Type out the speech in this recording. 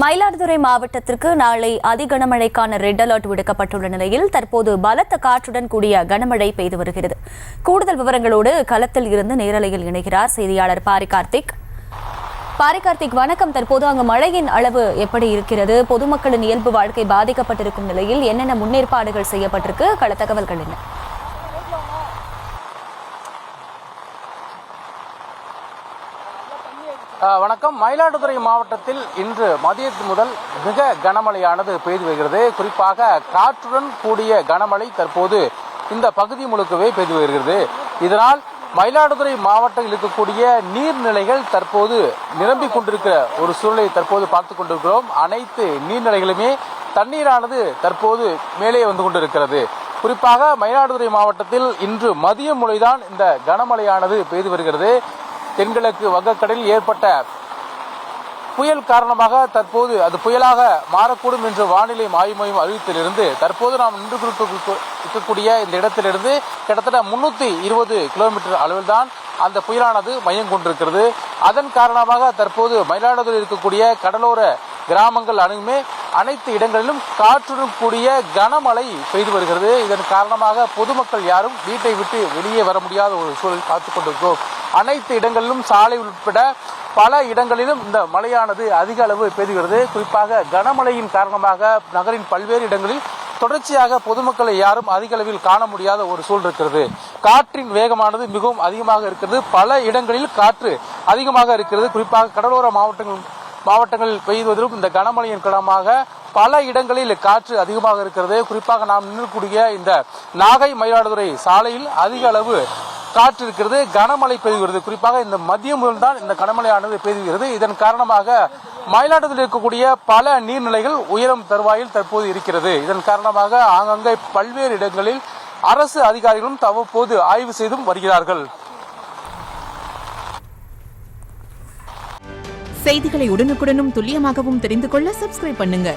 மயிலாடுதுறை மாவட்டத்திற்கு நாளை அதிகனமழைக்கான red alert விடுக்கப்பட்டுள்ள நிலையில் தற்போது பலத்த காற்றுடன் கூடிய கனமழை பெய்து வருகிறது. கூடுதல் விவரங்களோடு களத்தில் இருந்து நேரலையில் இணைகிறார் செய்தியாளர் பாரிகார்த்திக். வணக்கம். தற்போது அங்கு மழையின் அளவு எப்படி இருக்கிறது? பொதுமக்களின் இயல்பு வாழ்க்கை பாதிக்கப்பட்டிருக்கும் நிலையில் என்னென்ன முன்னேற்பாடுகள் செய்யப்பட்டிருக்கு? கள தகவல்கள் என்ன? வணக்கம். மயிலாடுதுறை மாவட்டத்தில் இன்று மதியத்து முதல் மிக கனமழையானது பெய்து வருகிறது. குறிப்பாக காற்றுடன் கூடிய கனமழை தற்போது இந்த பகுதி முழுக்கவே பெய்து வருகிறது. இதனால் மயிலாடுதுறை மாவட்டத்தில் இருக்கக்கூடிய நீர்நிலைகள் தற்போது நிரம்பிக் கொண்டிருக்கிற ஒரு சூழலை தற்போது பார்த்துக் கொண்டிருக்கிறோம். அனைத்து நீர்நிலைகளுமே தண்ணீரானது தற்போது மேலே வந்து கொண்டிருக்கிறது. குறிப்பாக மயிலாடுதுறை மாவட்டத்தில் இன்று மதியம் முறைதான் இந்த கனமழையானது பெய்து வருகிறது. தென்கிழக்கு வங்கக்கடலில் ஏற்பட்ட புயல் காரணமாக தற்போது அது புயலாக மாறக்கூடும் என்று வானிலை ஆய்வு மையம் அறிவித்திலிருந்து தற்போது நாம் நின்று இருக்கக்கூடிய இந்த இடத்திலிருந்து கிட்டத்தட்ட 320 கிலோமீட்டர் அளவில்தான் அந்த புயலானது மையம் கொண்டிருக்கிறது. அதன் காரணமாக தற்போது மயிலாடுதுறையில் இருக்கக்கூடிய கடலோர கிராமங்கள் அனைத்து இடங்களிலும் காற்றுடன் கூடிய கனமழை பெய்து வருகிறது. இதன் காரணமாக பொதுமக்கள் யாரும் வீட்டை விட்டு வெளியே வர முடியாத ஒரு சூழல் பார்த்துக் கொண்டிருக்கிறோம். அனைத்து இடங்களிலும் சாலை உட்பட பல இடங்களிலும் இந்த மழையானது அதிக அளவு பெய்துகிறது. குறிப்பாக கனமழையின் காரணமாக நகரின் பல்வேறு இடங்களில் தொடர்ச்சியாக பொதுமக்களை யாரும் அதிக அளவில் காண முடியாத ஒரு சூழல் இருக்கிறது. காற்றின் வேகமானது மிகவும் அதிகமாக இருக்கிறது. பல இடங்களில் காற்று அதிகமாக இருக்கிறது. குறிப்பாக கடலோர மாவட்டங்களில் பெய்வதிலும் இந்த கனமழையின் காரணமாக பல இடங்களில் காற்று அதிகமாக இருக்கிறது. குறிப்பாக நாம் நிற்கக்கூடிய இந்த நாகை மயிலாடுதுறை சாலையில் அதிக அளவு காற்று இருக்கிறது. கனமழை பெய்கிறது. குறிப்பாக இந்த மதியம் முதல் தான் இந்த கனமழையானது பெய்கிறது. இதன் காரணமாக மயிலாடுதுறையில் இருக்கக்கூடிய பல நீர்நிலைகள் உயரம் தருவாயில் தற்போது இருக்கிறது. இதன் காரணமாக ஆங்காங்கே பல்வேறு இடங்களில் அரசு அதிகாரிகளும் அவ்வப்போது ஆய்வு செய்தும் வருகிறார்கள். செய்திகளை உடனுக்குடனும் துல்லியமாகவும் தெரிந்து கொள்ள சப்ஸ்கிரைப் பண்ணுங்க.